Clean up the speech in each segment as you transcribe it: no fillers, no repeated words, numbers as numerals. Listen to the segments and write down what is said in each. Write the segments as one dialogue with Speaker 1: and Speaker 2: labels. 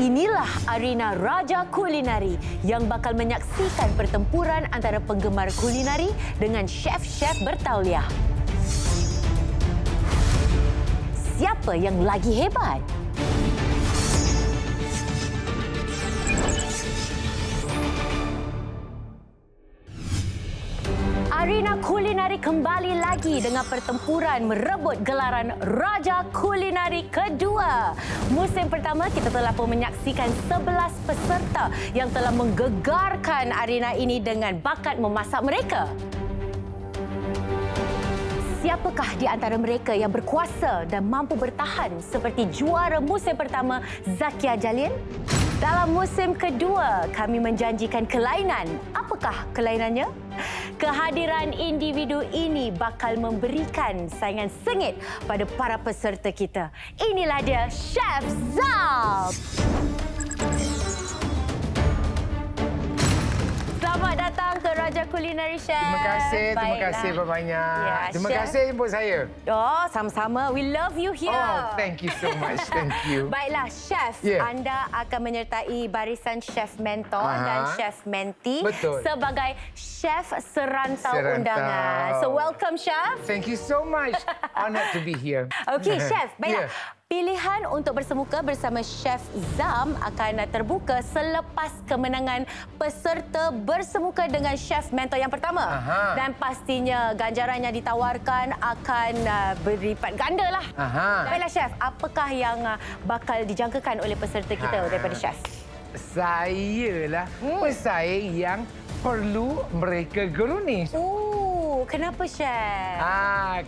Speaker 1: Inilah arena Raja Kulinari yang bakal menyaksikan pertempuran antara penggemar kulinari dengan chef-chef bertauliah. Siapa yang lagi hebat? Arena Kulinari kembali lagi dengan pertempuran merebut gelaran Raja Kulinari kedua. Musim pertama kita telah pun menyaksikan 11 peserta yang telah menggegarkan arena ini dengan bakat memasak mereka. Siapakah di antara mereka yang berkuasa dan mampu bertahan seperti juara musim pertama Zakia Jalil? Dalam musim kedua, kami menjanjikan kelainan. Apakah kelainannya? Kehadiran individu ini bakal memberikan saingan sengit pada para peserta kita. Inilah dia, Chef Zam! Selamat datang ke Raja Kulinari, Chef.
Speaker 2: Terima kasih banyak.
Speaker 1: Ya,
Speaker 2: Terima
Speaker 1: Chef.
Speaker 2: kasih jemput saya.
Speaker 1: Oh, sama-sama. We love you here.
Speaker 2: Oh, thank you so much. Thank you.
Speaker 1: Baiklah, Chef.
Speaker 2: Yeah.
Speaker 1: Anda akan menyertai barisan Chef Mentor dan Chef Menti
Speaker 2: Betul.
Speaker 1: sebagai Chef Serantau Undangan. So, welcome, Chef.
Speaker 2: Thank you so much. Honored to be here.
Speaker 1: Okey, Chef. Baiklah.
Speaker 2: Yeah.
Speaker 1: Pilihan untuk bersemuka bersama Chef Zam akan terbuka selepas kemenangan peserta bersemuka dengan Chef Mentor yang pertama. Dan pastinya ganjaran yang ditawarkan akan berlipat ganda lah. Baiklah, Chef. Apakah yang bakal dijangkakan oleh peserta kita daripada Chef?
Speaker 2: Saya lah pesaing yang perlu mereka gerunis.
Speaker 1: Kenapa, Chef?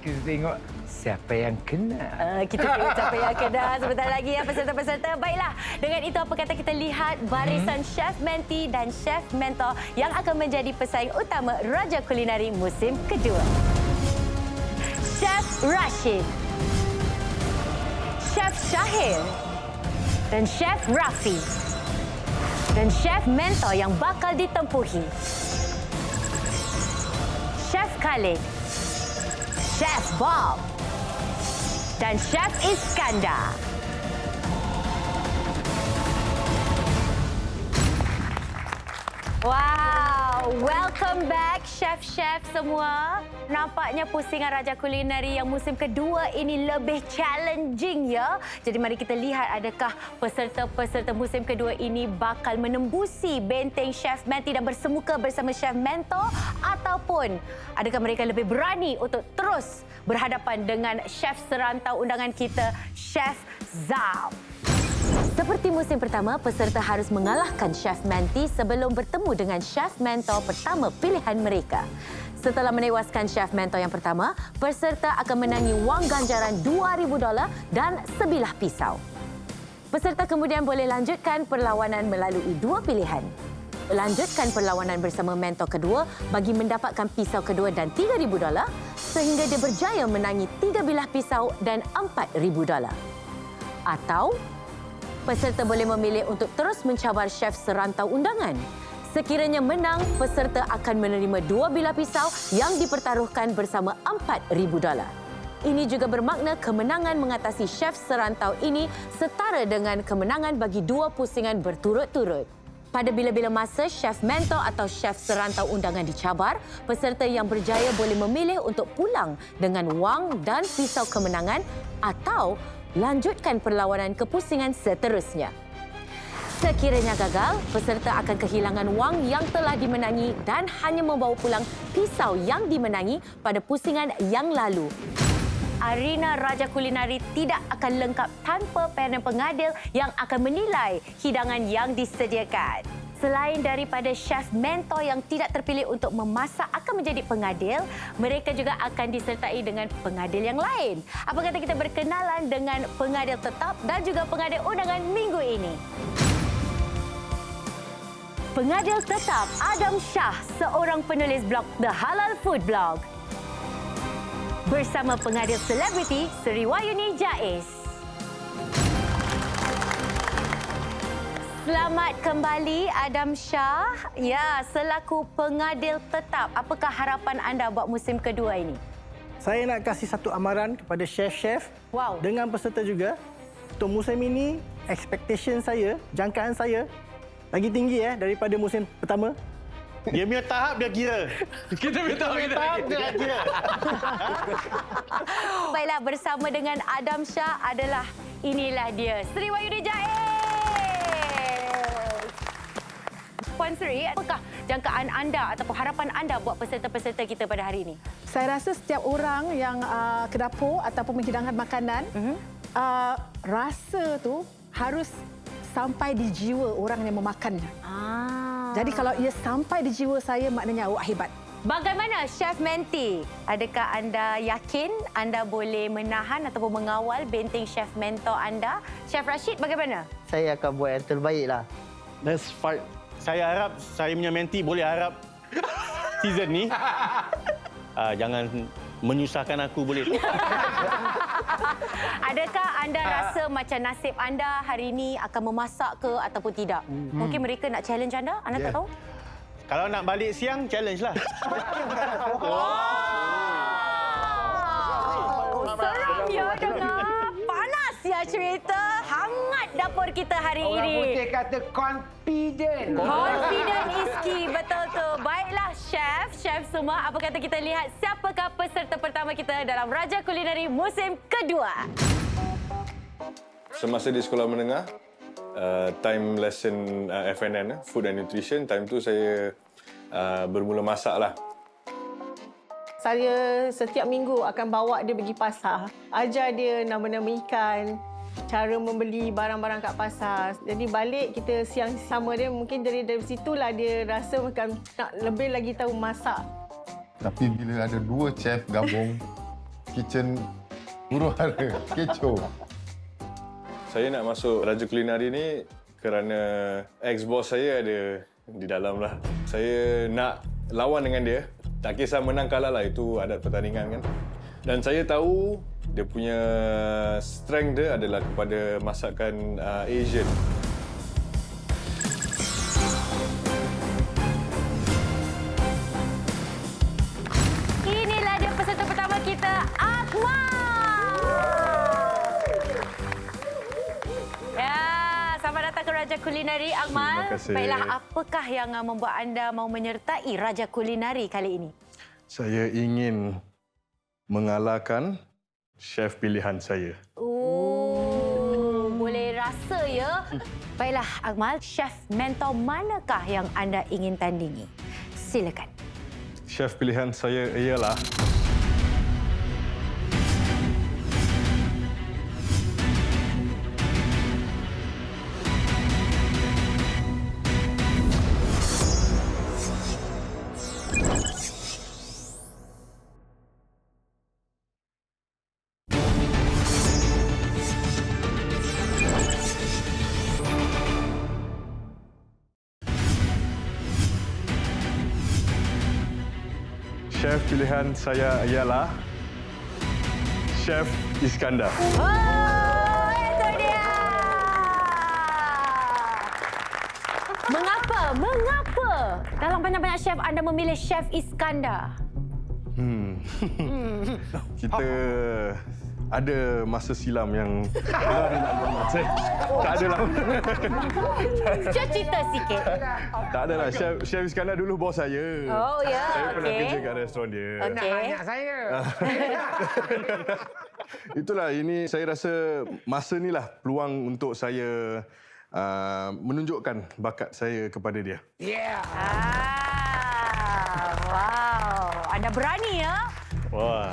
Speaker 2: Kita tengok siapa yang kena.
Speaker 1: Kita tengok siapa yang kena sebentar lagi ya peserta-peserta. Baiklah, dengan itu apa kata kita lihat barisan Chef Menti dan Chef Mentor yang akan menjadi pesaing utama Raja Kulinari musim kedua. Chef Rashid, Chef Syahir dan Chef Rafi. Dan Chef Mentor yang bakal ditempuhi Chef Khalid, Chef Bob dan Chef Iskandar. Wow, welcome back chef-chef semua. Nampaknya pusingan Raja Kulinari yang musim kedua ini lebih challenging ya. Jadi mari kita lihat adakah peserta-peserta musim kedua ini bakal menembusi benteng Chef Menti dan bersemuka bersama Chef Mentor, ataupun adakah mereka lebih berani untuk terus berhadapan dengan Chef Serantau undangan kita, Chef Zam. Seperti musim pertama, peserta harus mengalahkan Chef Menti sebelum bertemu dengan Chef Mentor pertama pilihan mereka. Setelah menewaskan Chef Mentor yang pertama, peserta akan menangi wang ganjaran $2,000 dan sebilah pisau. Peserta kemudian boleh lanjutkan perlawanan melalui dua pilihan. Lanjutkan perlawanan bersama mentor kedua bagi mendapatkan pisau kedua dan $3,000 sehingga dia berjaya menangi 3 bilah pisau dan $4,000. Atau peserta boleh memilih untuk terus mencabar Chef Serantau undangan. Sekiranya menang, peserta akan menerima 2 bilah pisau yang dipertaruhkan bersama $4,000. Ini juga bermakna kemenangan mengatasi Chef Serantau ini setara dengan kemenangan bagi 2 pusingan berturut-turut. Pada bila-bila masa Chef Mentor atau Chef Serantau undangan dicabar, peserta yang berjaya boleh memilih untuk pulang dengan wang dan pisau kemenangan atau lanjutkan perlawanan ke pusingan seterusnya. Sekiranya gagal, peserta akan kehilangan wang yang telah dimenangi dan hanya membawa pulang pisau yang dimenangi pada pusingan yang lalu. Arena Raja Kulinari tidak akan lengkap tanpa panel pengadil yang akan menilai hidangan yang disediakan. Selain daripada Chef Mentor yang tidak terpilih untuk memasak akan menjadi pengadil, mereka juga akan disertai dengan pengadil yang lain. Apa kata kita berkenalan dengan pengadil tetap dan juga pengadil undangan minggu ini? Pengadil tetap Adam Shah, seorang penulis blog The Halal Food Blog. Bersama pengadil selebriti Sri Wayuni Jais. Selamat kembali Adam Shah. Ya, selaku pengadil tetap, apakah harapan anda buat musim kedua ini?
Speaker 3: Saya nak kasih satu amaran kepada chef-chef dengan peserta juga. untuk musim ini, expectation saya, jangkaan saya lagi tinggi daripada musim pertama.
Speaker 4: Dia punya tahap dia kira.
Speaker 2: Kita minta
Speaker 4: Dia kira.
Speaker 1: Baiklah, bersama dengan Adam Shah adalah inilah dia, Sri Wahyudi Jaiz. Puan Sri, apakah jangkaan anda ataupun harapan anda buat peserta-peserta kita pada hari ini?
Speaker 5: Saya rasa setiap orang yang ke dapur ataupun menghidangkan makanan, rasa tu harus sampai di jiwa orang yang memakannya. Jadi kalau ia sampai di jiwa saya, maknanya awak hebat.
Speaker 1: Bagaimana Chef Menti? Adakah anda yakin anda boleh menahan ataupun mengawal benteng chef mentor anda? Chef Rashid, bagaimana?
Speaker 6: Saya akan buat yang terbaik lah.
Speaker 4: Let's fight. Saya harap saya punya menti boleh harap season ni jangan menyusahkan aku boleh.
Speaker 1: Adakah anda rasa macam nasib anda hari ini akan memasak ke ataupun tidak? Mungkin mereka nak challenge anda? Anda tak tahu?
Speaker 4: Kalau nak balik siang, challenge lah.
Speaker 1: Seram ya dengar. Panas ya cerita. Hangat dapur kita hari
Speaker 2: Orang
Speaker 1: ini.
Speaker 2: putih kata confident.
Speaker 1: Confident is key. Betul tu. Baiklah chef semua. Apa kata kita lihat siapakah peserta pertama kita dalam Raja Kulineri musim kedua.
Speaker 7: Semasa di sekolah menengah, time lesson FNN, Food and Nutrition, time tu saya bermula masak lah.
Speaker 8: Saya setiap minggu akan bawa dia pergi pasar. Ajar dia nama-nama ikan, cara membeli barang-barang kat pasar. Jadi balik kita siang sama dia, mungkin dari situlah dia rasa macam nak lebih lagi tahu masak.
Speaker 9: Tapi bila ada dua chef gabung, kitchen huru-hara, kecoh.
Speaker 7: Saya nak masuk Raja Kulinari ni kerana ex-boss saya ada di dalam lah. Saya nak lawan dengan dia. Tak kisah menang kalah lah, itu adat pertandingan kan. Dan saya tahu dia punya strength dia adalah kepada masakan Asian.
Speaker 1: Inilah dia peserta pertama kita, Akmal. Ya, selamat datang ke Raja Kulineri, Akmal.
Speaker 7: Terima kasih.
Speaker 1: Baiklah, apakah yang membuat anda mau menyertai Raja Kulineri kali ini?
Speaker 7: Saya ingin mengalahkan chef pilihan saya.
Speaker 1: Boleh rasa ya. Baiklah, Akmal, chef mentor manakah yang anda ingin tandingi? Silakan.
Speaker 7: Chef pilihan saya ialah chef pilihan saya ialah Chef Iskandar.
Speaker 1: Oh, itu dia. Mengapa dalam banyak-banyak chef anda memilih Chef Iskandar?
Speaker 7: Kita ada masa silam yang saya tak ada lah.
Speaker 1: Cuba cerita sikit.
Speaker 7: Tak ada lah. Chef Iskandar dulu bos saya.
Speaker 1: Oh, ya.
Speaker 7: Saya pernah
Speaker 1: Okey.
Speaker 7: kerja kat restoran dia.
Speaker 1: Okey.
Speaker 2: Banyak saya.
Speaker 7: Itulah, ini saya rasa masa ni lah peluang untuk saya menunjukkan bakat saya kepada dia.
Speaker 2: Yeah.
Speaker 1: Wow. Anda berani ya?
Speaker 4: Wah,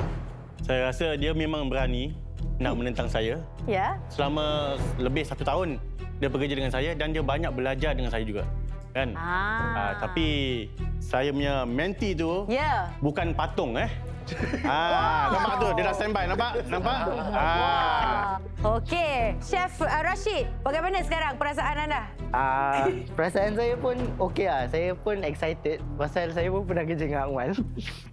Speaker 4: saya rasa dia memang berani nak menentang saya.
Speaker 1: Ya.
Speaker 4: Selama lebih 1 tahun dia bekerja dengan saya dan dia banyak belajar dengan saya juga. Kan? Tapi saya punya menti tu
Speaker 1: Ya.
Speaker 4: bukan patung nampak tu dia dah standby, nampak?
Speaker 1: Okey, Chef Rashid, bagaimana sekarang perasaan anda?
Speaker 6: Perasaan saya pun okey lah. Saya pun excited pasal saya pun pernah kerja dengan Akmal.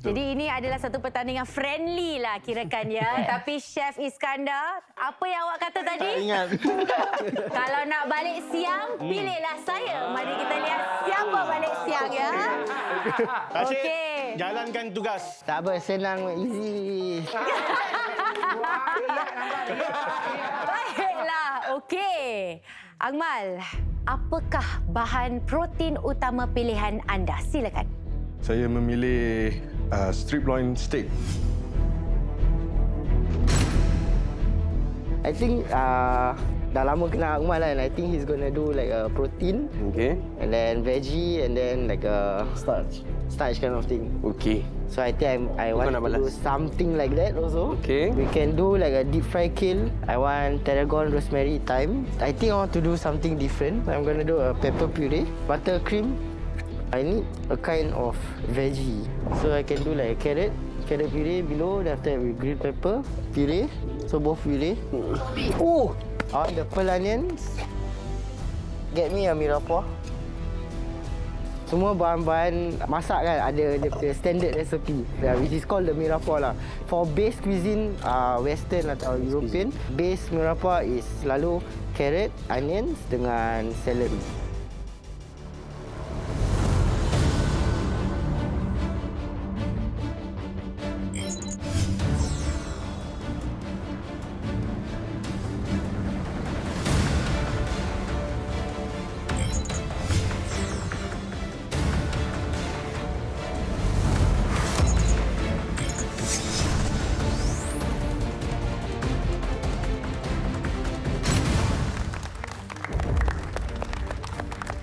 Speaker 1: Jadi ini adalah satu pertandingan friendly lah kirakan ya. Tapi Chef Iskandar, apa yang awak kata tadi?
Speaker 6: Tak ingat.
Speaker 1: Kalau nak balik siang, pilihlah saya. Mari kita lihat siapa balik siang ya.
Speaker 4: Rashid,
Speaker 1: Okey.
Speaker 4: jalankan tugas.
Speaker 6: Tak apa, senang, easy.
Speaker 1: Baiklah. Okey. Akmal, apakah bahan protein utama pilihan anda? Silakan.
Speaker 7: Saya memilih strip loin steak.
Speaker 6: I think dah lama kenal Akmal kan. I think he's gonna do like a protein.
Speaker 10: Okay.
Speaker 6: And then veggie and then like a starch kind of thing.
Speaker 10: Okay.
Speaker 6: So I think I want
Speaker 10: nak
Speaker 6: to do
Speaker 10: balas?
Speaker 6: something like that also.
Speaker 10: Okay.
Speaker 6: We can do like a deep fry kill. I want tarragon, rosemary, thyme. I think I want to do something different. I'm gonna do a pepper puree, buttercream. I need a kind of veggie. So I can do like a carrot puree below. Then after that with green pepper puree. So both puree. Oh, I want the pearl onions. Get me a mirepoix. Semua bahan-bahan masak kan ada dia punya standard recipe, which is called the mirepoix lah. For base cuisine western atau European, base mirepoix is selalu carrot, onions dengan celery.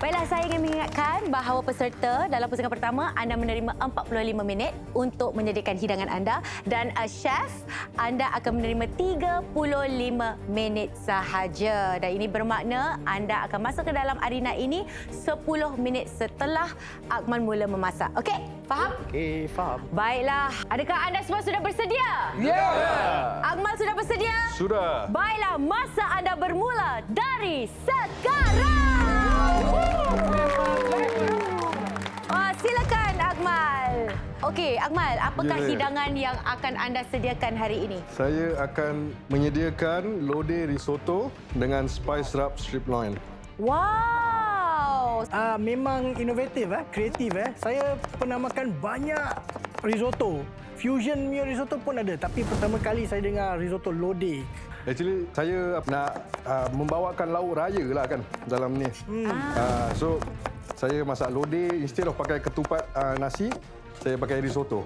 Speaker 1: Baiklah, saya ingin mengingatkan bahawa peserta dalam pusingan pertama anda menerima 45 minit untuk menyediakan hidangan anda dan chef anda akan menerima 35 minit sahaja. Dan ini bermakna anda akan masuk ke dalam arena ini 10 minit setelah Akmal mula memasak. Okey, faham?
Speaker 6: Okey, faham.
Speaker 1: Baiklah, adakah anda semua sudah bersedia?
Speaker 2: Ya!
Speaker 1: Akmal sudah bersedia?
Speaker 7: Sudah.
Speaker 1: Baiklah, masa anda bermula dari sekarang. Silakan Akmal. Okey, Akmal, apakah
Speaker 7: Ya.
Speaker 1: hidangan yang akan anda sediakan hari ini?
Speaker 7: Saya akan menyediakan lode risotto dengan spice rub strip loin.
Speaker 1: Wow.
Speaker 3: Memang inovatif, kreatif. Saya pernah makan banyak risotto. Fusion punya risotto pun ada. Tapi pertama kali saya dengar risotto lode.
Speaker 7: Actually, saya nak membawakan lauk raya lah kan dalam ni. So, saya masak lode, instead of pakai ketupat nasi, saya pakai risotto.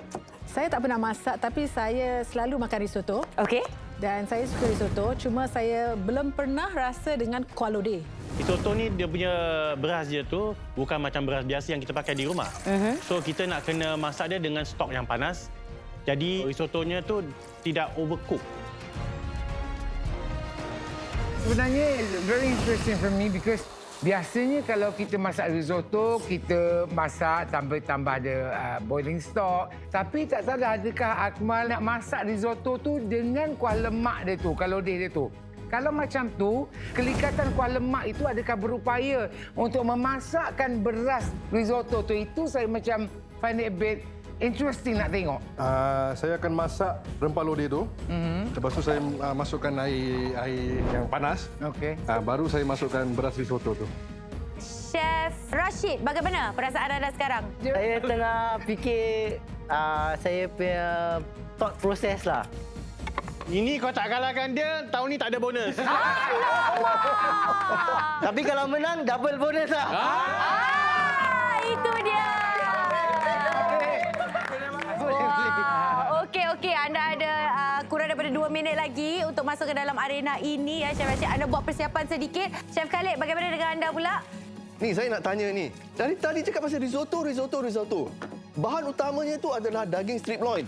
Speaker 5: Saya tak pernah masak tapi saya selalu makan risotto.
Speaker 1: Okey.
Speaker 5: Dan saya suka risotto, cuma saya belum pernah rasa dengan kuah lodeh.
Speaker 4: Risotto ni dia punya beras dia tu bukan macam beras biasa yang kita pakai di rumah. So kita nak kena masak dia dengan stok yang panas. Jadi risottonya tu tidak overcook.
Speaker 2: Sebenarnya very interesting for me because biasanya kalau kita masak risotto, kita masak tambah ada boiling stock. Tapi tak tahu adakah Akmal nak masak risotto tu dengan kuah lemak dia tu, kalau dia tu. Kalau macam tu, kelikatan kuah lemak itu adakah berupaya untuk memasakkan beras risotto tu? Itu saya macam find it a bit interesting nak tengok.
Speaker 7: Saya akan masak rempah lodeh tu. Lepas tu saya masukkan air yang panas.
Speaker 2: Okey.
Speaker 7: Baru saya masukkan beras risotto tu.
Speaker 1: Chef Rashid, bagaimana perasaan anda sekarang?
Speaker 6: Saya tengah fikir saya punya thought process lah.
Speaker 4: Ini kau tak kalahkan dia, tahun ni tak ada bonus.
Speaker 6: Tapi kalau menang, double bonus lah.
Speaker 1: Itu dia. Okey, anda ada kurang daripada 2 minit lagi untuk masuk ke dalam arena ini ya, Chef Rashid. Anda buat persiapan sedikit. Chef Khalid, bagaimana dengan anda pula?
Speaker 10: Ni saya nak tanya ni. Dari tadi cakap pasal risotto. Bahan utamanya tu adalah daging strip loin.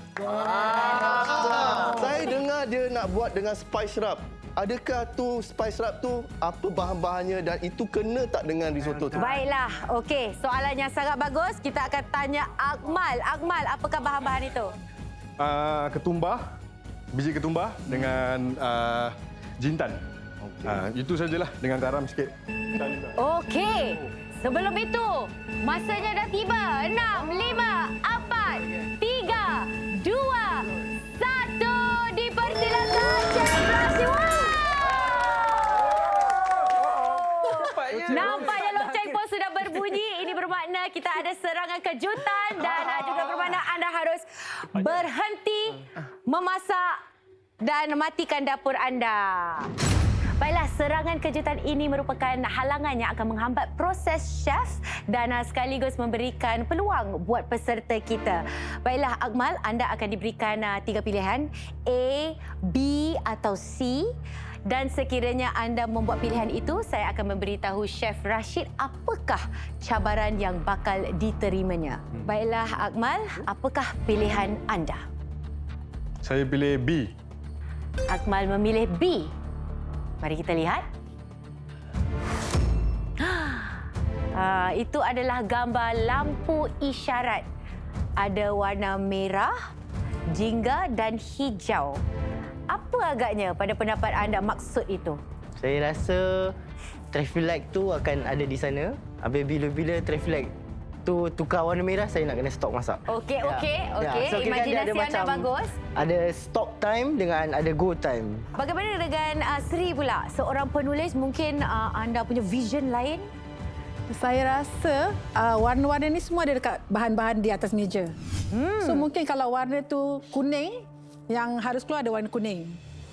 Speaker 10: Saya dengar dia nak buat dengan spice rub. Adakah tu spice rub tu apa bahan-bahannya dan itu kena tak dengan risotto tu?
Speaker 1: Baiklah. Okey, soalan yang sangat bagus. Kita akan tanya Akmal. Akmal, apakah bahan-bahan itu?
Speaker 7: Ketumbar, biji ketumbar dengan jintan. Itu sajalah dengan garam sikit.
Speaker 1: Okey. Sebelum itu, masanya dah tiba. 6, 5, 4, 3, 2, 1. Dipersilakan, Chef Rashid. Nampaknya lonceng pun sudah berbunyi. Ini bermakna kita ada serangan kejutan dan juga bermakna anda harus berhenti memasak dan matikan dapur anda. Baiklah, serangan kejutan ini merupakan halangan yang akan menghambat proses chef dan sekaligus memberikan peluang buat peserta kita. Baiklah, Akmal, anda akan diberikan 3 pilihan, A, B atau C. Dan sekiranya anda membuat pilihan itu, saya akan memberitahu Chef Rashid apakah cabaran yang bakal diterimanya. Baiklah, Akmal, apakah pilihan anda?
Speaker 7: Saya pilih B.
Speaker 1: Akmal memilih B. Mari kita lihat. Itu adalah gambar lampu isyarat. Ada warna merah, jingga dan hijau. Apa agaknya pada pendapat anda maksud itu?
Speaker 6: Saya rasa traffic light tu akan ada di sana. Habis bila traffic light tu tukar warna merah, saya nak kena stop masak.
Speaker 1: Okey.
Speaker 6: So, kira
Speaker 1: Imaginasi anda bagus.
Speaker 6: Ada stop time dengan ada go time.
Speaker 1: Bagaimana dengan Sri pula? Seorang penulis, mungkin anda punya vision lain?
Speaker 5: Saya rasa warna-warna ni semua ada dekat bahan-bahan di atas meja. So mungkin kalau warna tu kuning, yang harus keluar ada warna kuning.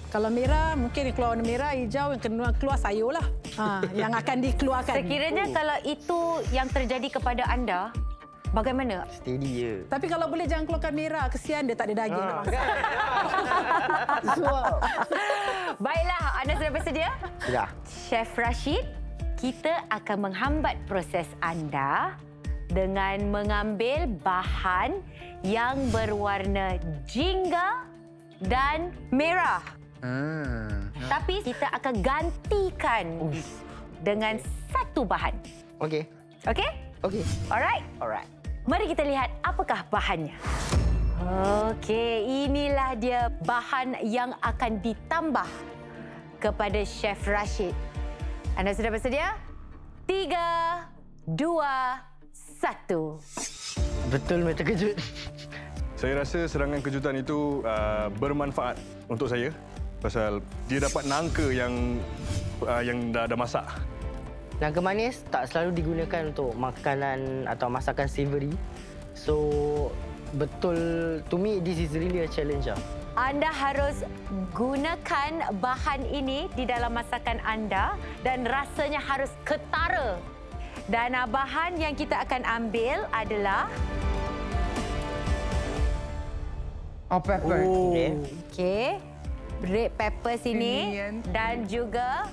Speaker 5: Kalau merah, mungkin yang keluar warna merah, hijau, yang keluar sayur lah. Yang akan dikeluarkan.
Speaker 1: Sekiranya kalau itu yang terjadi kepada anda, bagaimana?
Speaker 6: Steady je.
Speaker 5: Tapi kalau boleh jangan keluarkan merah, kesian dia tak ada daging nak masak.
Speaker 1: Baiklah, anda sudah bersedia?
Speaker 6: Sudah.
Speaker 1: Chef Rashid, kita akan menghambat proses anda dengan mengambil bahan yang berwarna jingga dan merah. Tapi kita akan gantikan dengan satu bahan.
Speaker 6: Okey.
Speaker 1: Okey?
Speaker 6: Okey.
Speaker 1: Alright?
Speaker 6: Alright.
Speaker 1: Mari kita lihat apakah bahannya. Okey, inilah dia bahan yang akan ditambah kepada Chef Rashid. Anda sudah bersedia? 3, 2, 1.
Speaker 6: Betul terkejut.
Speaker 7: Saya rasa serangan kejutan itu bermanfaat untuk saya pasal dia dapat nangka yang dah masak.
Speaker 6: Nangka manis tak selalu digunakan untuk makanan atau masakan savoury. So betul, to me this is really a challenge lah.
Speaker 1: Anda harus gunakan bahan ini di dalam masakan anda dan rasanya harus ketara. Dan bahan yang kita akan ambil adalah
Speaker 2: pepper.
Speaker 1: okey, red pepper sini dan juga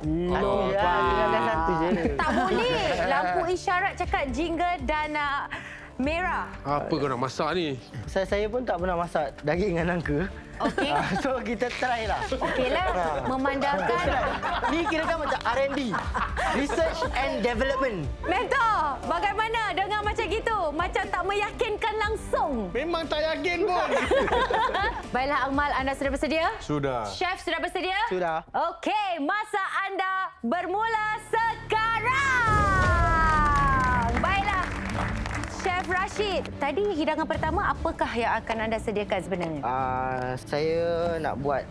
Speaker 6: Tinggalkan satu je.
Speaker 1: tak boleh. Lampu isyarat cakap jingga dan merah.
Speaker 11: Apa kau nak masak ni?
Speaker 6: Saya pun tak pernah masak daging dengan nangka.
Speaker 1: Okey.
Speaker 6: So kita try lah.
Speaker 1: Okeylah, memandangkan
Speaker 6: Ni kirakan macam R&D. Research and Development.
Speaker 1: mentor, bagaimana dengan macam gitu? Macam tak meyakinkan langsung.
Speaker 3: Memang tak yakin pun.
Speaker 1: Baiklah, Akmal, anda sudah bersedia?
Speaker 7: Sudah.
Speaker 1: Chef sudah bersedia?
Speaker 6: Sudah.
Speaker 1: Okey, masa anda bermula sekarang. Baiklah, Chef Rashid, tadi hidangan pertama apakah yang akan anda sediakan sebenarnya?
Speaker 6: Saya nak buat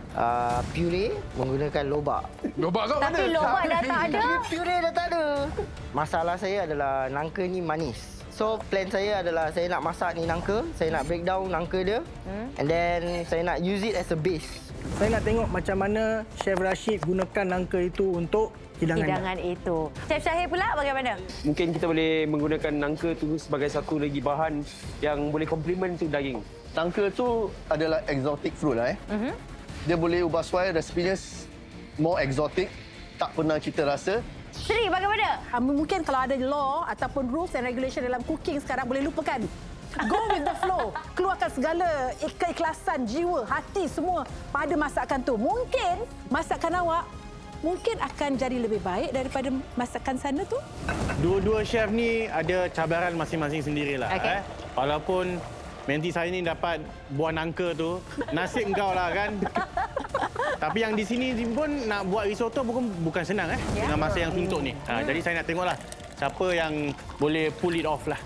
Speaker 6: puree menggunakan lobak.
Speaker 11: Lobak kau mana?
Speaker 1: Tapi lobak dah tak ada.
Speaker 6: Puree dah tak ada. Masalah saya adalah nangka ni manis. So plan saya adalah saya nak masak ni nangka, saya nak break down nangka dia and then saya nak use it as a base.
Speaker 3: Saya nak tengok macam mana Chef Rashid gunakan nangka itu untuk hidangan
Speaker 1: itu. Chef Syahir pula bagaimana?
Speaker 11: Mungkin kita boleh menggunakan nangka tu sebagai satu lagi bahan yang boleh complement tu daging.
Speaker 10: Nangka tu adalah exotic fruit lah Dia boleh ubah suai resepinya more exotic, tak pernah kita rasa.
Speaker 1: Sri, bagaimana?
Speaker 5: Mungkin kalau ada law ataupun rules and regulation dalam cooking sekarang boleh lupakan. Go with the flow. Keluarkan segala keikhlasan, jiwa, hati semua pada masakan tu. Mungkin masakan awak mungkin akan jadi lebih baik daripada masakan sana tu.
Speaker 4: Dua-dua chef ni ada cabaran masing-masing sendirilah.
Speaker 1: Okey.
Speaker 4: Walaupun menti saya ni dapat buah nangka tu, nasib engkau lah kan. Tapi yang di sini pun nak buat risotto bukan senang dengan masa yang suntuk ni. Jadi saya nak tengoklah siapa yang boleh pull it off lah.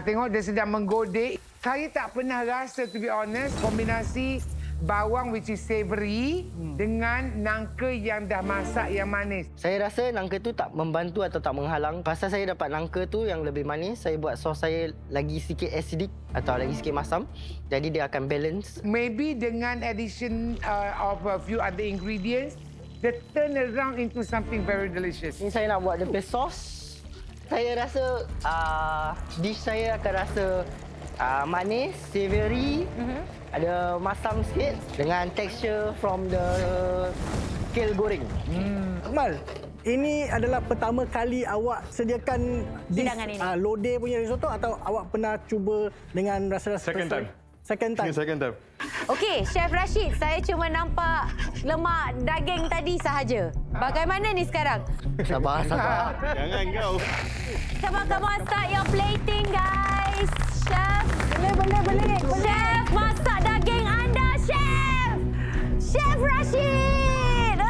Speaker 2: Tengok dia sedang menggodek. Saya tak pernah rasa, to be honest, kombinasi bawang which is savoury dengan nangka yang dah masak yang manis.
Speaker 6: Saya rasa nangka tu tak membantu atau tak menghalang. Pasal saya dapat nangka tu yang lebih manis, saya buat sos saya lagi sikit acidic atau lagi sikit masam. Jadi dia akan balance.
Speaker 2: Maybe dengan addition of a few other ingredients, they turn around into something very delicious.
Speaker 6: Ni saya nak buat dia punya sos. Saya rasa dish saya akan rasa manis, savoury, ada masam sikit dengan texture from the kale goreng.
Speaker 3: Akmal, ini adalah pertama kali awak sediakan dish
Speaker 1: Hidangan ini.
Speaker 3: lodeh punya risotto atau awak pernah cuba dengan rasa-rasa
Speaker 7: Second
Speaker 3: special?
Speaker 7: time.
Speaker 3: Second time.
Speaker 7: Second time.
Speaker 1: Okey, Chef Rashid, saya cuma nampak lemak daging tadi sahaja. Bagaimana ni sekarang?
Speaker 6: Sabar.
Speaker 4: Jangan kau.
Speaker 1: Come on, start your plating, guys. Chef. Boleh. Chef, masak daging anda, Chef. Chef Rashid.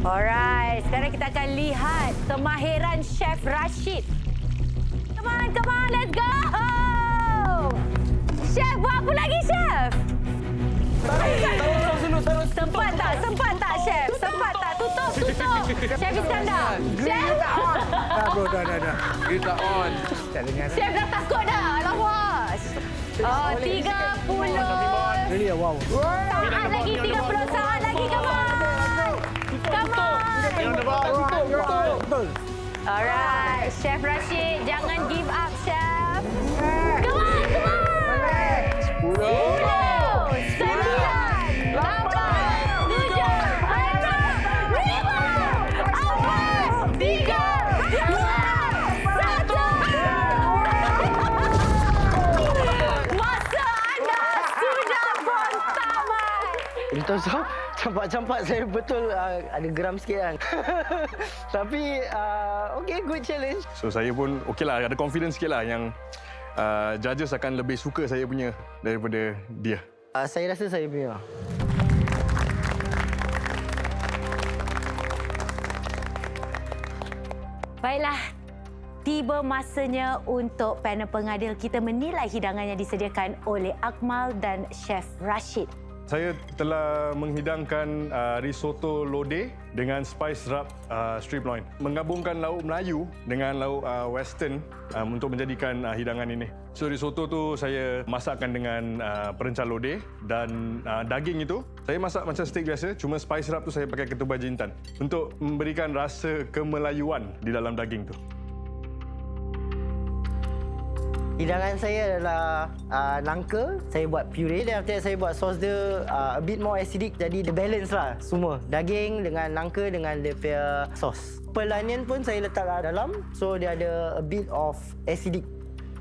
Speaker 1: Alright, sekarang kita akan lihat kemahiran Chef Rashid. Come on, let's go. Chef, buat apa lagi, Chef? Sempat tak, Chef? Sempat tak? Tutup. Chef Iskandar. Chef.
Speaker 3: Dah bro, dah.
Speaker 2: Kita on. Tak dengar.
Speaker 1: Chef dah takut dah. Alamak. 30.
Speaker 3: Really, wow.
Speaker 1: Saat lagi, 30 saat lagi. Come on.
Speaker 3: Betul.
Speaker 1: Alright, Chef Rashid, jangan give up, Chef. Come on. 10, 9, 8, 7, 6, 5, 4, 3, 2, 1. Masa anda sudah pun tamat.
Speaker 6: Untuk campak-campak saya betul ada geram sikit kan. Tapi okay, good challenge.
Speaker 7: So saya pun okeylah, ada confidence sikitlah yang judges akan lebih suka saya punya daripada dia.
Speaker 6: Saya rasa saya punya.
Speaker 1: Baiklah, tiba masanya untuk panel pengadil kita menilai hidangan yang disediakan oleh Akmal dan Chef Rashid.
Speaker 7: Saya telah menghidangkan risotto lodeh dengan spice rub strip loin. Menggabungkan lauk Melayu dengan lauk western untuk menjadikan hidangan ini. So risotto tu saya masakkan dengan perencal lodeh dan daging itu saya masak macam steak biasa, cuma spice rub tu saya pakai ketumbar jintan untuk memberikan rasa kemelayuan di dalam daging tu.
Speaker 6: Hidangan saya adalah nangka. Saya buat puree dan after that saya buat sos dia a bit more acidic. Jadi dia balance lah semua. Daging dengan nangka dengan dia punya sos. Pearl onion pun saya letak dalam. So dia ada a bit of acidic.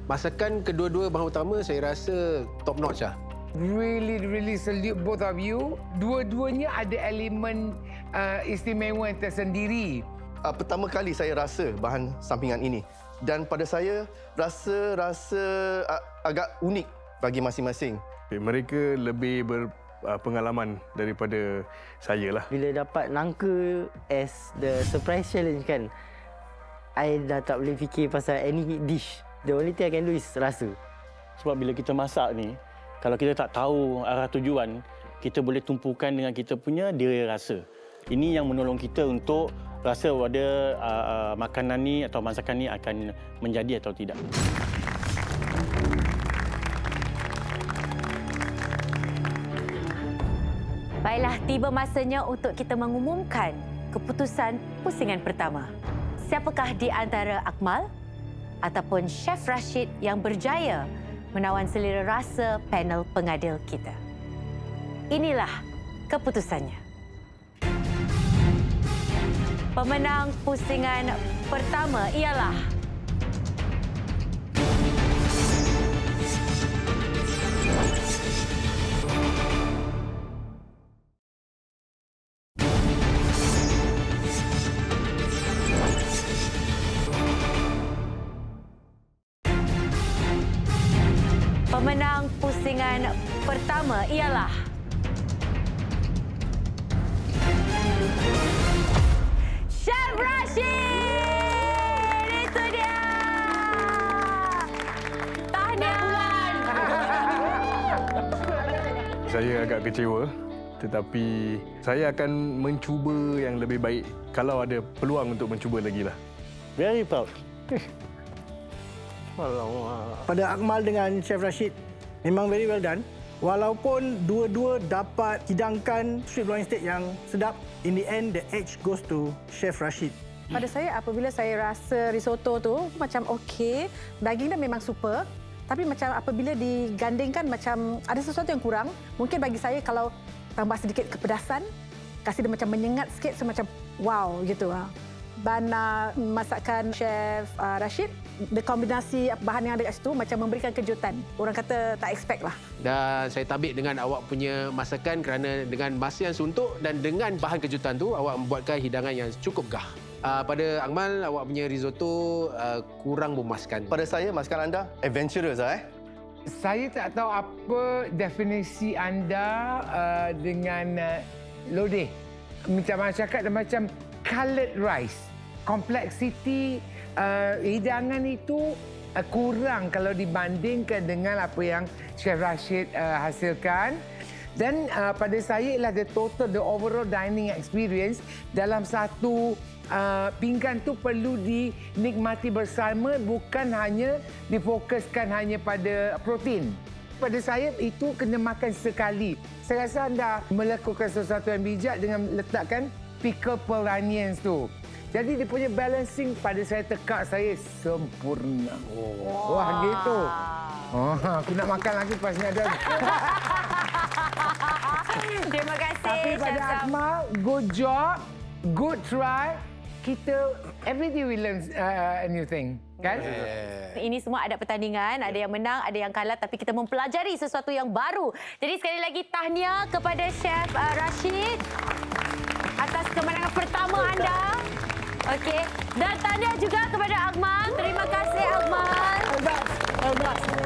Speaker 12: Masakan kedua-dua bahan utama saya rasa top notch lah.
Speaker 2: Really salute both of you. Dua-duanya ada elemen istimewa yang tersendiri.
Speaker 10: Pertama kali saya rasa bahan sampingan ini. Dan pada saya, rasa agak unik bagi masing-masing.
Speaker 7: Mereka lebih berpengalaman daripada saya lah.
Speaker 6: Bila dapat nangka as the surprise challenge kan, I dah tak boleh fikir pasal any dish. The only thing I can do is rasa.
Speaker 4: Sebab bila kita masak ni, kalau kita tak tahu arah tujuan, kita boleh tumpukan dengan kita punya diri rasa. Ini yang menolong kita untuk rasa whether makanan ni atau masakan ni akan menjadi atau tidak.
Speaker 1: Baiklah, tiba masanya untuk kita mengumumkan keputusan pusingan pertama. Siapakah di antara Akmal ataupun Chef Rashid yang berjaya menawan selera rasa panel pengadil kita? Inilah keputusannya. Pemenang pusingan pertama ialah pemenang pusingan pertama ialah Chef Rashid. Itu dia. Tahniah.
Speaker 7: Saya agak kecewa, tetapi saya akan mencuba yang lebih baik kalau ada peluang untuk mencuba lagi lah.
Speaker 4: Very proud.
Speaker 6: Alamak.
Speaker 3: Pada Akmal dengan Chef Rashid, memang very well done. Walaupun dua-dua dapat hidangkan sweet loin steak yang sedap, in the end the edge goes to Chef Rashid.
Speaker 5: Pada saya, apabila saya rasa risotto tu macam okey, daging dia memang super. Tapi macam apabila digandingkan macam ada sesuatu yang kurang. Mungkin bagi saya kalau tambah sedikit kepedasan, kasih dia macam menyengat sikit, so macam wow gitu. Bana masakan Chef Rashid, kombinasi bahan yang ada kat situ macam memberikan kejutan. Orang kata tak expect lah.
Speaker 12: Dan saya tabik dengan awak punya masakan kerana dengan masa yang suntuk dan dengan bahan kejutan tu awak membuatkan hidangan yang cukup gah. Pada Akmal, awak punya risotto kurang memuaskan.
Speaker 10: Pada saya, masakan anda adventurous
Speaker 2: Saya tak tahu apa definisi anda dengan lodeh. Macam cakap macam coloured rice. Kompleksiti hidangan itu kurang kalau dibandingkan dengan apa yang Chef Rashid hasilkan. Dan pada saya ialah the overall dining experience dalam satu pinggan tu perlu dinikmati bersama, bukan hanya difokuskan hanya pada protein. Pada saya itu kena makan sekali. Saya rasa anda melakukan sesuatu yang bijak dengan letakkan pickled pearl onions tu. Jadi dia punya balancing pada saya tekak saya sempurna. Wah gitu. Aku nak makan lagi pas ni ada.
Speaker 1: Terima kasih.
Speaker 2: Tapi pada Akmal, good job, good try. Kita every day we learn a new thing, kan?
Speaker 1: Ini semua ada pertandingan, ada yang menang, ada yang kalah, tapi kita mempelajari sesuatu yang baru. Jadi sekali lagi tahniah kepada Chef Rashid atas kemenangan pertama anda. Okey, dan tahniah juga kepada Akmal. Terima kasih Akmal.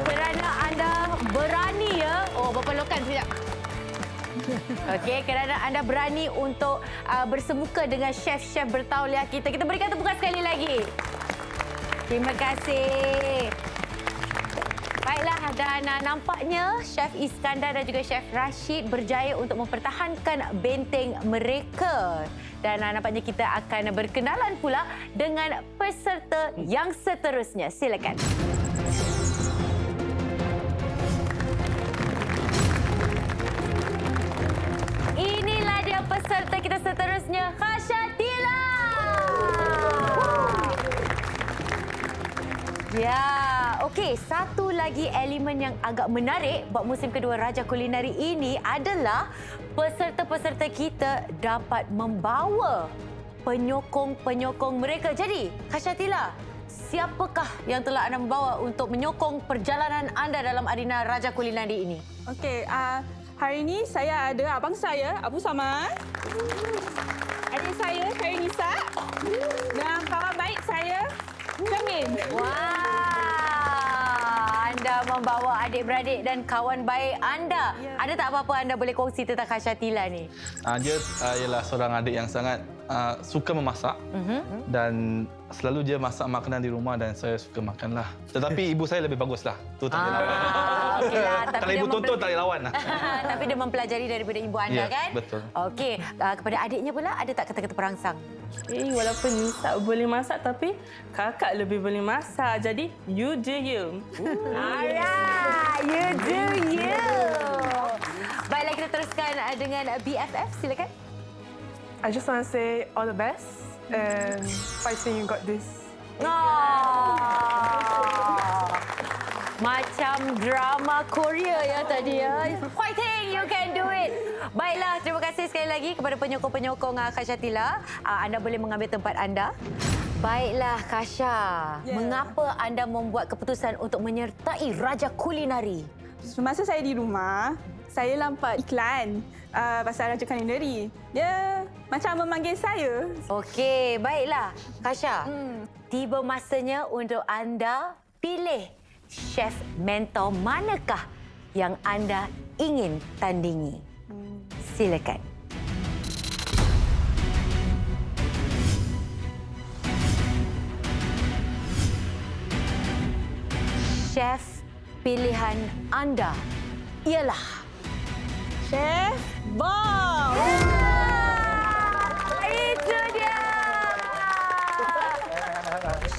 Speaker 1: Kerana anda berani ya. Oh, berpelukan sekejap. Okey, kerana anda berani untuk bersemuka dengan chef-chef bertauliah kita. Kita berikan tepukan sekali lagi. Terima kasih. Baiklah, dan nampaknya Chef Iskandar dan juga Chef Rashid berjaya untuk mempertahankan benteng mereka. Dan nampaknya kita akan berkenalan pula dengan peserta yang seterusnya. Silakan. Inilah dia peserta kita seterusnya, Khashatila. Ya, okey. Satu lagi elemen yang agak menarik buat musim kedua Raja Kulinari ini adalah peserta-peserta kita dapat membawa penyokong-penyokong mereka. Jadi, Khashatila, siapakah yang telah anda membawa untuk menyokong perjalanan anda dalam arena Raja Kulinari ini?
Speaker 13: Okey, hari ini saya ada abang saya, Abu Samad. Adik saya, Karinisa. Dan kawan baik saya, Jamin.
Speaker 1: Wah, anda membawa adik-beradik dan kawan baik anda. Ya. Ada tak apa-apa anda boleh kongsi tentang Khashatila ni?
Speaker 14: Dia ialah seorang adik yang sangat suka memasak dan selalu dia masak makanan di rumah dan saya suka makanlah. Tetapi ibu saya lebih baguslah. Tu tak boleh lawan.
Speaker 1: Okeylah,
Speaker 14: kalau ibu tonton tak boleh lawan.
Speaker 1: Tapi dia mempelajari daripada ibu anda, kan?
Speaker 14: Betul.
Speaker 1: Okey, kepada adiknya pula ada tak kata-kata perangsang?
Speaker 13: Walaupun Nisa boleh masak tapi kakak lebih boleh masak. Jadi you do you.
Speaker 1: Alright, you do you. Baiklah, kita teruskan dengan BFF, silakan.
Speaker 15: I just want to say all the best and fighting you got this.
Speaker 1: Macam drama Korea ya tadi ya. Fighting, you can do it. Baiklah, terima kasih sekali lagi kepada penyokong-penyokong Khashatila. Anda boleh mengambil tempat anda. Baiklah, Khasha. Mengapa anda membuat keputusan untuk menyertai Raja Kulinari?
Speaker 13: Semasa saya di rumah, saya nampak iklan pasal Raja Kulinari. Dia macam memanggil saya.
Speaker 1: Okey, baiklah. Khasha, tiba masanya untuk anda pilih chef mentor manakah yang anda ingin tandingi. Silakan. Chef pilihan anda ialah
Speaker 13: Chef Bob.
Speaker 1: Itu dia.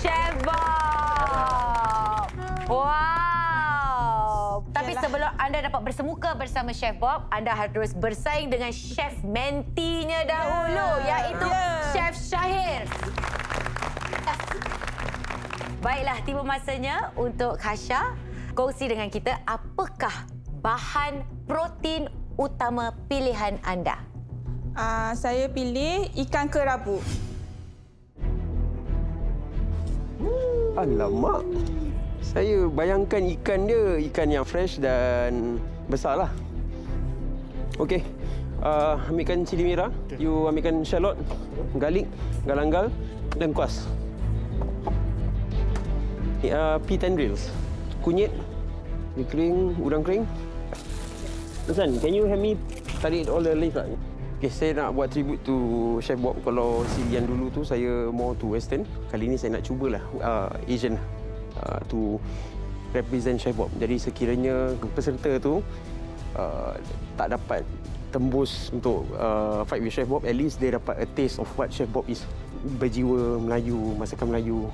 Speaker 1: Chef Bob. Wow. Tapi sebelum anda dapat bersemuka bersama Chef Bob, anda harus bersaing dengan chef mentinya dahulu, iaitu Chef Syahir. Baiklah, tiba masanya untuk Kasha kongsi dengan kita apakah bahan protein utama pilihan anda.
Speaker 13: Saya pilih ikan kerabu.
Speaker 11: Alamak. Saya bayangkan ikan dia, ikan yang fresh dan besarlah. Okey. Ambilkan cili merah, you ambilkan shallot, garlic, galangal dan kuas. Pea tendrils, kunyit, mi kering, udang kering. Hasan, can you help me tarik all the leaves lah? Okay, saya nak buat tribute to Chef Bob. Kalau sirian dulu tu saya more to western. Kali ni saya nak cubalah Asian to represent Chef Bob. Jadi sekiranya peserta tu tak dapat tembus untuk fight with Chef Bob, at least dia dapat a taste of what Chef Bob is. Berjiwa Melayu, masakan Melayu.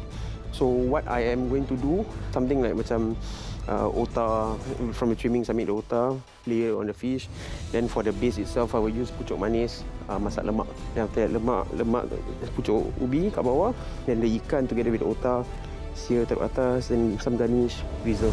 Speaker 11: So what I am going to do, something like macam otah, from the trimmings I make the otah, layer on the fish. Then for the base itself, I will use pucuk manis, masak lemak. Then after that, lemak pucuk ubi kat bawah. Then the ikan together with the otah, sear taruh atas, then some garnish, preserve.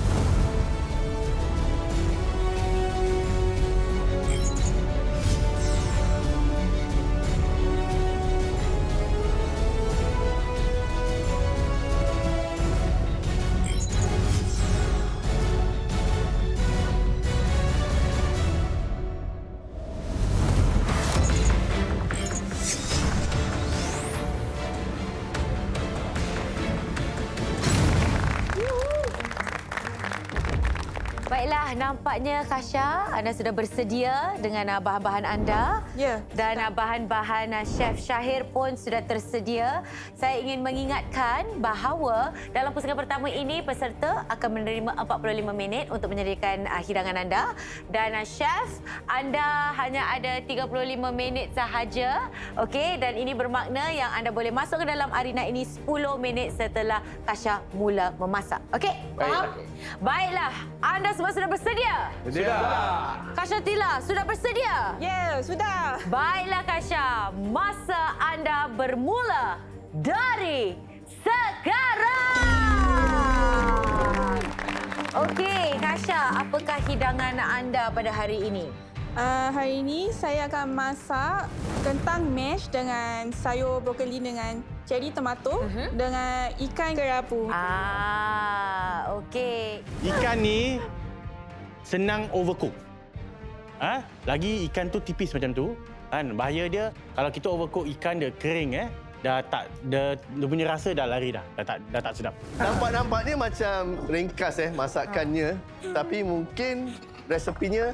Speaker 1: Baiklah, nampaknya Kasha, anda sudah bersedia dengan bahan-bahan anda.
Speaker 13: Ya.
Speaker 1: Dan bahan-bahan Chef Syahir pun sudah tersedia. Saya ingin mengingatkan bahawa dalam pusingan pertama ini, peserta akan menerima 45 minit untuk menyediakan hidangan anda. Dan Chef, anda hanya ada 35 minit sahaja. Okey, dan ini bermakna yang anda boleh masuk ke dalam arena ini 10 minit setelah Kasha mula memasak. Okey, faham? Baiklah, anda semua sudah bersedia?
Speaker 11: Sudah.
Speaker 1: Kasha Tila, sudah bersedia?
Speaker 13: Ya, sudah.
Speaker 1: Baiklah Kasha, masa anda bermula dari sekarang. Okey, Kasha, apakah hidangan anda pada hari ini?
Speaker 13: Hari ini saya akan masak kentang mash dengan sayur brokoli dengan cherry tomato dengan ikan kerabu.
Speaker 1: Okey.
Speaker 4: Ikan ni senang overcook. Lagi ikan tu tipis macam tu. Bahaya dia kalau kita overcook ikan dia kering dah punya rasa dah lari dah tak sedap.
Speaker 10: Nampak dia macam ringkas masakannya, tapi mungkin resepinya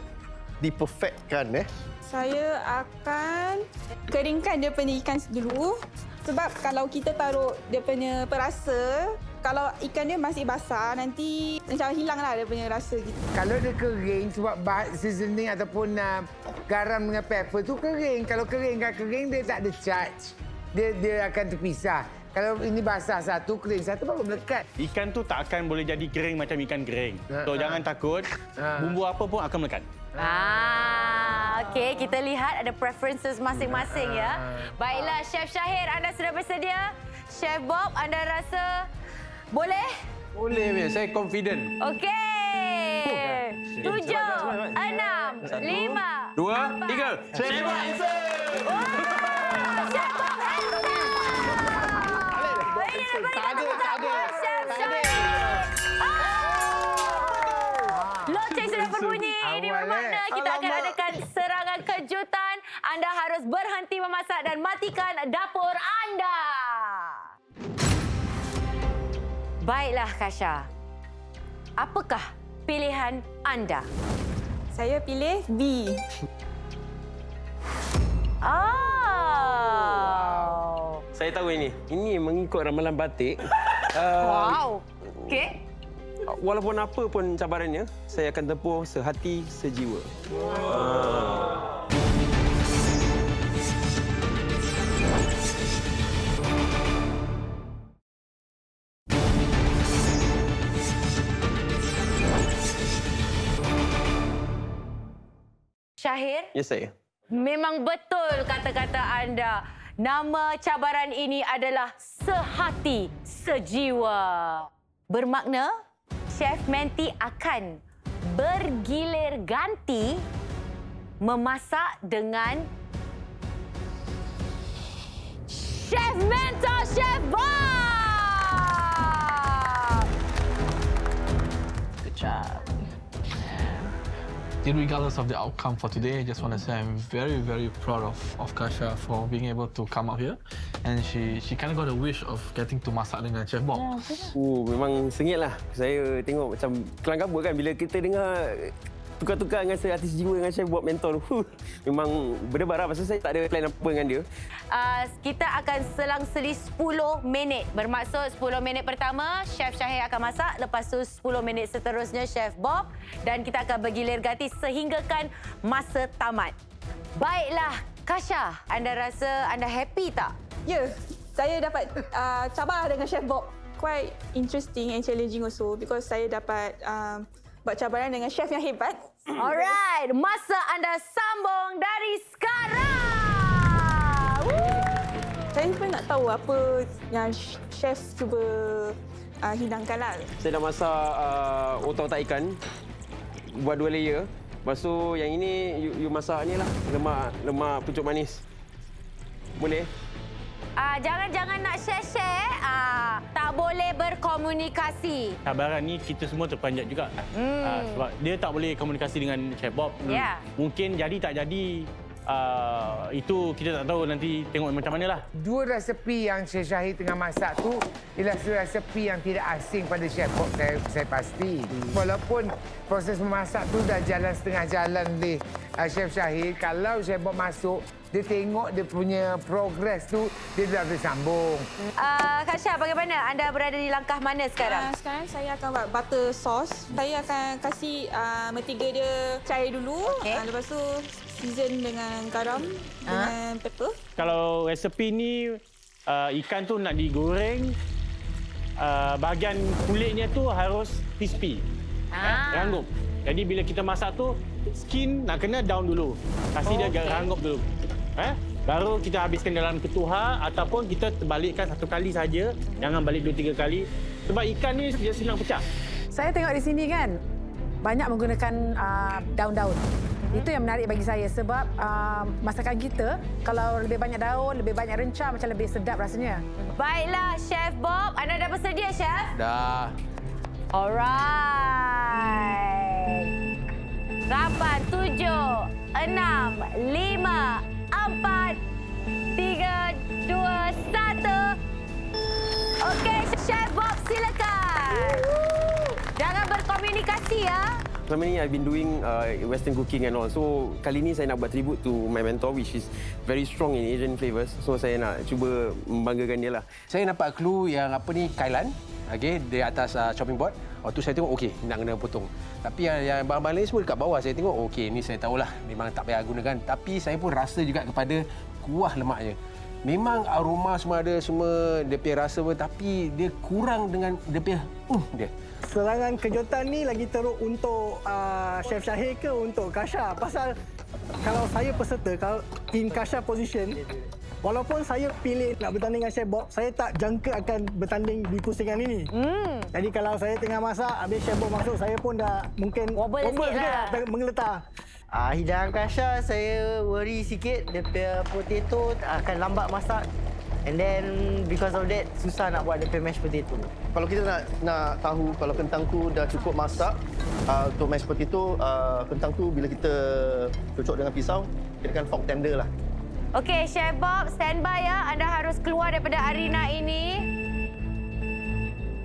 Speaker 10: diperfectkan
Speaker 13: Saya akan keringkan dia punya ikan dulu. Sebab kalau kita taruh dia punya perasa, kalau ikan dia masih basah, nanti macam hilanglah dia punya rasa gitu.
Speaker 2: Kalau dia kering sebab seasoning ataupun garam dengan pepper tu kering. Kalau kering dia tak ada charge. Dia akan terpisah. Kalau ini basah satu, kering satu, baru melekat.
Speaker 4: Ikan tu tak akan boleh jadi kering macam ikan kering. So jangan takut, bumbu apa pun akan melekat.
Speaker 1: Okey, kita lihat ada preferences masing-masing ya. Baiklah, Chef Syahir, anda sudah bersedia? Chef Bob, anda rasa boleh?
Speaker 12: Boleh, saya confident.
Speaker 1: Okey. 7, 6, 5,
Speaker 11: 2, 3.
Speaker 1: Chef Bob answer! Chef Bob answer! Chef Syahir! Loceng sudah berbunyi. Ini bermakna kita akan adakan serangan kejutan. Anda harus berhenti memasak dan matikan dapur anda. Baiklah, Kasha. Apakah pilihan anda?
Speaker 13: Saya pilih B.
Speaker 11: Saya tahu ini. Ini mengikut ramalan batik.
Speaker 1: Wow. Okey.
Speaker 11: Walaupun apa pun cabarannya, saya akan tempuh sehati sejiwa.
Speaker 1: Syahir,
Speaker 11: Yes, saya.
Speaker 1: memang betul kata-kata anda. Nama cabaran ini adalah sehati, sejiwa. Bermakna, Chef Menti akan bergilir ganti memasak dengan Chef Mentor, Chef Bob!
Speaker 14: Good job. Regardless of the outcome for today, I just want to say I'm very, very proud of Kasha for being able to come up here. And she kind of got a wish of getting to masak dengan Chef Bob.
Speaker 11: Memang sengit lah. Saya tengok macam kelang kabut kan bila kita dengar tukar-tukar dengan seartis jiwa dengan Chef Bob Mentor. Memang berdebar lah pasal saya tak ada plan apa dengan dia.
Speaker 1: Kita akan selang-seli 10 minit. Bermaksud 10 minit pertama, Chef Syahir akan masak. Lepas tu 10 minit seterusnya, Chef Bob. Dan kita akan bergilir ganti sehinggakan masa tamat. Baiklah, Kasha, anda rasa anda happy tak?
Speaker 13: Ya, saya dapat cabar dengan Chef Bob. Quite interesting and challenging also because saya dapat buat cabaran dengan chef yang hebat.
Speaker 1: Alright, masa anda sambung dari sekarang.
Speaker 13: Saya pun nak tahu apa yang chef cuba hidangkan lah.
Speaker 11: Saya dah masak otak-otak ikan. Buat 2 layer. Lepas tu yang ini you masak ni lah. Lemak pucuk manis. Boleh?
Speaker 1: Jangan nak share-share. Tak boleh berkomunikasi.
Speaker 4: Cabaran ni kita semua terpanjat juga. Sebab dia tak boleh komunikasi dengan Chef Bob.
Speaker 1: Ya.
Speaker 4: Mungkin jadi tak jadi, itu kita tak tahu, nanti tengok macam mana lah.
Speaker 2: 2 resepi yang Chef Syahir tengah masak tu ialah resepi yang tidak asing pada Chef Bob, saya pasti. Walaupun proses memasak tu dah jalan setengah jalan oleh Chef Syahir, kalau Chef Bob masuk, dia tengok dia punya progres tu, dia dah bersambung.
Speaker 1: Kasha, bagaimana? Anda berada di langkah mana sekarang?
Speaker 13: Sekarang saya akan buat butter sauce. Saya akan kasih mentega dia cair dulu. Lepas tu season dengan garam dengan pepper.
Speaker 4: Kalau resepi ni, ikan tu nak digoreng, bahagian kulitnya tu harus crispy. Ranggup. Jadi bila kita masak tu, skin nak kena down dulu. Kasih dia agak ranggup dulu. Baru kita habiskan dalam ketuhar ataupun kita balikkan 1 kali saja. Jangan balik 2-3 kali. Sebab ikan ni dia senang pecah.
Speaker 5: Saya tengok di sini kan, banyak menggunakan daun-daun. Itu yang menarik bagi saya sebab masakan kita kalau lebih banyak daun, lebih banyak rencah macam lebih sedap rasanya.
Speaker 1: Baiklah, Chef Bob. Anda dah bersedia, Chef?
Speaker 12: Dah.
Speaker 1: Alright. 8, 7, 6, 5, 4, 3, 2, 1. Okey, Chef Bob, silakan. Jangan berkomunikasi ya.
Speaker 11: Selama ni I've been doing Western cooking and all. So kali ni saya nak buat tribute to my mentor which is very strong in Asian flavors. So saya nak cuba membanggakan dia lah.
Speaker 12: Saya nampak clue yang apa ni, kailan. Okey, di atas chopping board. Waktu saya tengok okey, nak kena potong. Tapi yang bahan-bahan lain semua dekat bawah saya tengok okey, ni saya tahulah memang tak payah gunakan. Tapi saya pun rasa juga kepada kuah lemaknya. Memang aroma semua ada, semua dia punya rasa pun, tapi dia kurang dengan dia punya dia.
Speaker 3: Serangan kejutan ni lagi teruk untuk Chef Syahir ke untuk Kasha? Pasal kalau saya peserta, kalau in Kasha position, walaupun saya pilih nak bertanding dengan Chef Bob, saya tak jangka akan bertanding di pusingan ini. Jadi kalau saya tengah masak, habis Chef Bob masuk, saya pun dah mungkin wobble sikit lah, menggeletar.
Speaker 6: Hidangan Kasha, saya worry sikit. Dia punya potato akan lambat masak. And then because of that, susah nak buat dia punya mashed potato.
Speaker 10: Kalau kita nak tahu kalau kentang tu dah cukup masak, untuk mashed potato, kentang tu bila kita cocok dengan pisau, kita kan fork tender lah.
Speaker 1: Okey, Chef Bob, standby ya. Anda harus keluar daripada arena ini.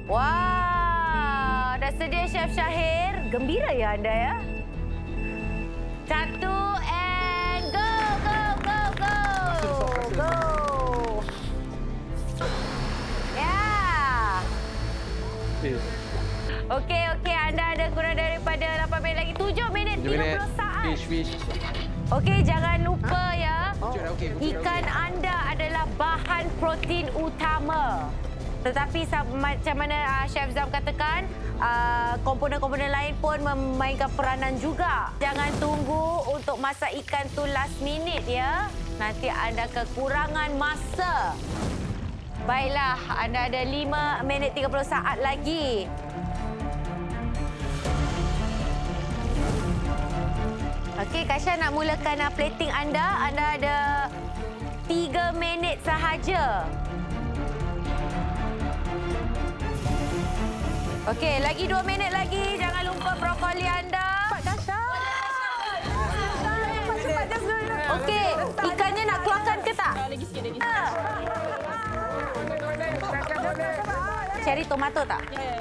Speaker 1: Wah, dah sedia Chef Syahir. Gembira ya anda ya. 1 and go, go, go, go. Go. Ya. Okey, anda ada kurang daripada 8 minit lagi. 7 minit 30 saat.
Speaker 12: Fish.
Speaker 1: Okey, jangan lupa ya. Ikan anda adalah bahan protein utama. Tetapi macam mana Chef Zam katakan, komponen-komponen lain pun memainkan peranan juga. Jangan tunggu untuk masak ikan tu last minute ya. Nanti anda kekurangan masa. Baiklah, anda ada 5 minit 30 saat lagi. Okey, Kasha nak mulakan plating anda. Anda ada 3 minit sahaja. Okey, lagi 2 minit lagi. Jangan lupa brokoli anda.
Speaker 5: Cepat, Kasha. Cepat, just do it.
Speaker 1: Okey, ikannya nak keluarkan ke tak?
Speaker 13: Lagi sikit lagi.
Speaker 1: Cherry tomato tak?
Speaker 13: Ya.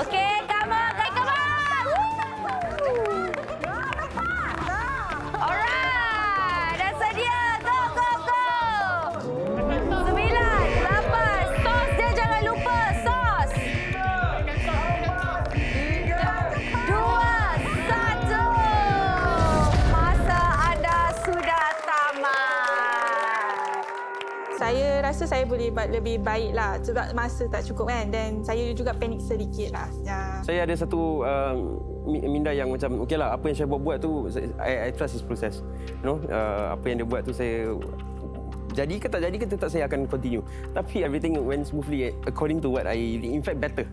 Speaker 1: Okey, come on, come on. Alright, dah sedia. Go, go, go. 9, 8. Sos dia jangan lupa, sos. 2, 1. Masa anda sudah tamat.
Speaker 13: Saya rasa saya boleh buat lebih baik lah sebab masa tak cukup kan, dan saya juga panik sedikit lah. Ya.
Speaker 11: Saya ada satu minda yang macam okeylah, apa yang saya buat tu I trust his process. You know, apa yang dia buat tu saya jadi ke tak jadi ke tetap saya akan continue. Tapi everything went smoothly according to what I in fact better.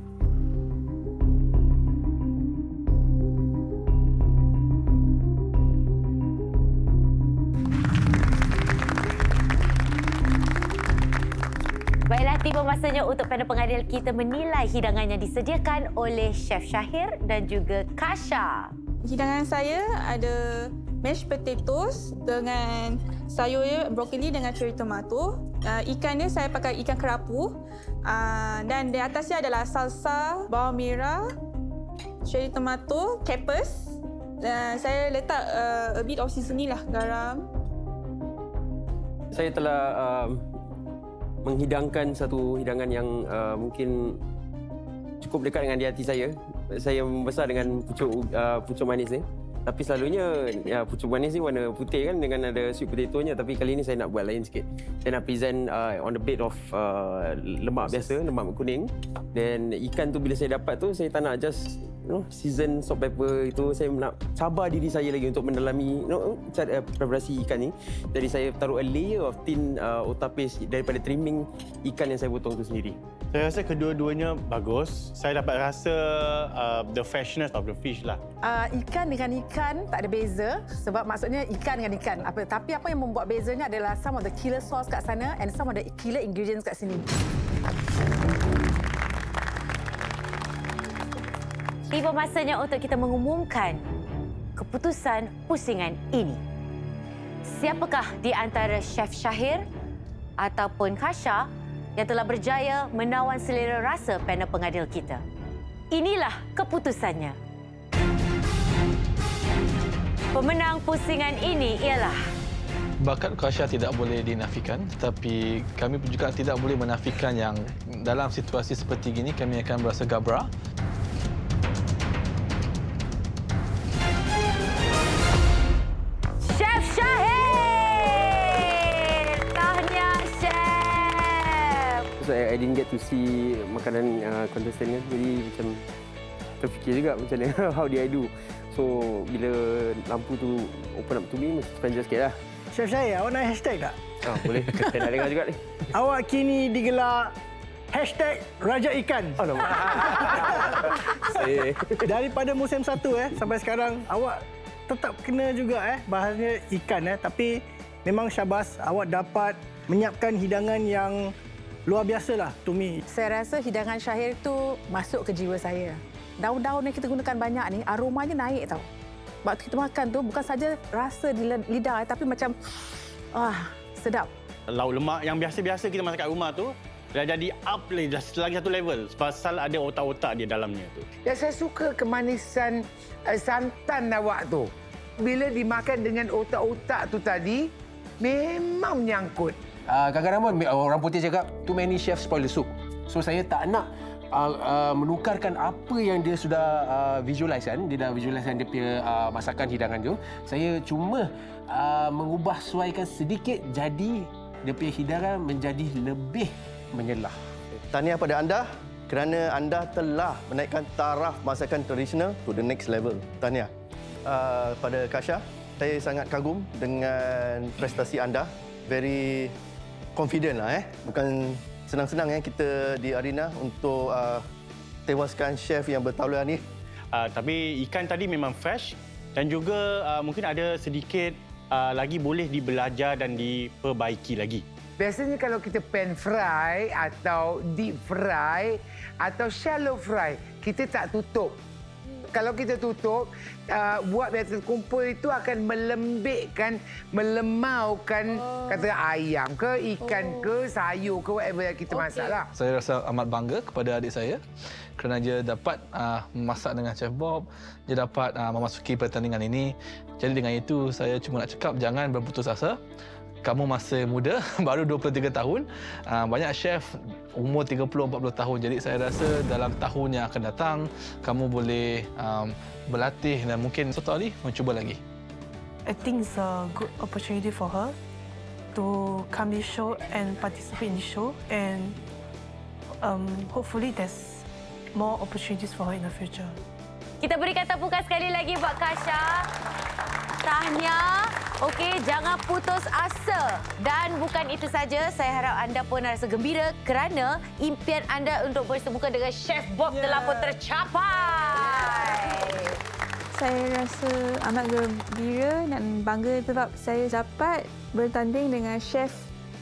Speaker 1: Baiklah, tiba masanya untuk panel pengadil kita menilai hidangan yang disediakan oleh Chef Shahir dan juga Kasha.
Speaker 13: Hidangan saya ada mashed potatoes dengan sayur brokoli dengan cherry tomato. Ikannya saya pakai ikan kerapu. Dan di atasnya adalah salsa, bawang merah, cherry tomato, capers. Saya letak a bit of seasoning lah, garam.
Speaker 11: Saya telah menghidangkan satu hidangan yang mungkin cukup dekat dengan di hati saya. Saya membesar dengan pucuk manis ni. Tapi selalunya pucuk manis ni warna putih kan dengan ada sweet potato-nya. Tapi kali ni saya nak buat lain sikit. Saya nak present on the bed of lemak biasa, lemak kuning. Dan ikan tu bila saya dapat tu saya tak nak just season salt pepper itu. Saya nak cabar diri saya lagi untuk mendalami preparasi ikan ni. Jadi saya taruh a layer of thin otak paste daripada trimming ikan yang saya potong tu sendiri.
Speaker 4: Saya rasa kedua-duanya bagus. Saya dapat rasa the freshness of the fish lah.
Speaker 5: Ikan dengan ikan tak ada beza sebab maksudnya ikan dengan ikan. Tapi apa yang membuat bezanya adalah some of the killer sauce kat sana and some of the killer ingredients kat sini.
Speaker 1: Tiba masanya untuk kita mengumumkan keputusan pusingan ini. Siapakah di antara Chef Shahir ataupun Kasha yang telah berjaya menawan selera rasa panel pengadil kita? Inilah keputusannya. Pemenang pusingan ini ialah...
Speaker 14: Bakat Kasha tidak boleh dinafikan, tetapi kami pun juga tidak boleh menafikan yang dalam situasi seperti ini kami akan berasa gabra.
Speaker 1: Chef Shahir! Tahniah, Chef!
Speaker 11: So I didn't get to see makanan contestant kan. Jadi macam terfikir juga macam mana, how did I do. So bila lampu tu open up to me, mesti stranger sikit lah.
Speaker 3: Chef Shahir, awak nak hashtag tak?
Speaker 11: Boleh, saya nak dengar juga ni.
Speaker 3: Awak kini digelar hashtag Raja Ikan. Daripada musim 1 sampai sekarang, awak tetap kena juga bahasanya ikan tapi memang syabas awak dapat menyiapkan hidangan yang luar biasa lah to me.
Speaker 5: Saya rasa hidangan Shahir tu masuk ke jiwa saya. Daun-daun yang kita gunakan banyak ni, aromanya naik tau. Waktu kita makan tu bukan saja rasa di lidah tapi macam sedap.
Speaker 4: Lauk lemak yang biasa-biasa kita masak kat rumah tu dah jadi up lagi satu level pasal ada otak-otak dia dalamnya tu.
Speaker 2: Yang saya suka kemanisan santan awak tu. Bila dimakan dengan otak-otak tu tadi, memang menyangkut.
Speaker 12: Kadang-kadang pun orang putih cakap too many chefs spoil the soup. So saya tak nak menukarkan apa yang dia sudah visualize kan. Dia dah visualize dia punya masakan hidangan tu. Saya cuma mengubah suaikan sedikit jadi dia punya hidangan menjadi lebih menyelah.
Speaker 10: Tahniah pada anda kerana anda telah menaikkan taraf masakan tradisional to the next level. Tahniah. Pada Kasha, saya sangat kagum dengan prestasi anda. Very confident lah Bukan senang-senang kita di arena untuk tewaskan chef yang bertaula ni.
Speaker 4: Tapi ikan tadi memang fresh dan juga mungkin ada sedikit lagi boleh dibelajar dan diperbaiki lagi.
Speaker 2: Biasanya kalau kita pan fry atau deep fry atau shallow fry, kita tak tutup. Kalau kita tutup, buat biasa kumpul itu akan melembikkan, melemaukan kata ayam ke, ikan ke, sayur ke, whatever yang kita masak lah.
Speaker 14: Saya rasa amat bangga kepada adik saya kerana dia dapat memasak dengan Chef Bob, dia dapat memasuki pertandingan ini. Jadi dengan itu saya cuma nak cakap jangan berputus asa. Kamu masih muda, baru 23 tahun. Banyak chef umur 30-40 tahun. Jadi saya rasa dalam tahun yang akan datang, kamu boleh berlatih dan mungkin suatu hari mencuba lagi.
Speaker 15: I think it's a good opportunity for her to come this show and participate in the show, and hopefully there's more opportunities for her in the future.
Speaker 1: Kita berikan tepukan sekali lagi buat Kasha. Tahniah. Okey, jangan putus asa. Dan bukan itu saja, saya harap anda pun rasa gembira kerana impian anda untuk bersemuka dengan Chef Bob telah pun tercapai.
Speaker 13: Saya rasa amat gembira dan bangga sebab saya dapat bertanding dengan chef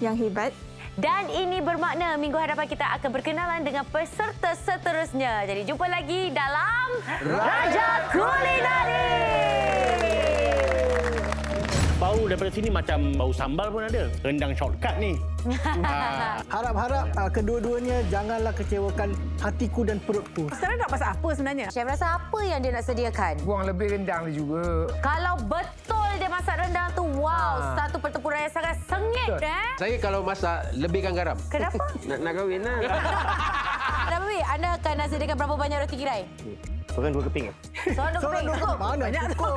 Speaker 13: yang hebat.
Speaker 1: Dan ini bermakna minggu hadapan kita akan berkenalan dengan peserta seterusnya. Jadi jumpa lagi dalam Raja Kulinari.
Speaker 4: Bau daripada sini macam bau sambal pun ada. Rendang shortcut ni.
Speaker 3: Harap-harap kedua-duanya janganlah kecewakan hatiku dan perutku.
Speaker 5: Sekarang nak masak apa sebenarnya?
Speaker 1: Chef rasa apa yang dia nak sediakan?
Speaker 2: Buang lebih rendang dia juga.
Speaker 1: Kalau betul dia masak rendang tu, wow, satu pertempuran yang sangat sengit.
Speaker 12: Saya kalau masak, lebihkan garam.
Speaker 1: Kenapa?
Speaker 11: Nak kahwin lah.
Speaker 1: Kenapa, Wi? Anda akan nak sediakan berapa banyak roti kirai?
Speaker 10: Seorang 2 keping.
Speaker 1: Seorang 2 keping. Cukup.
Speaker 3: Mana?
Speaker 1: Banyak tu.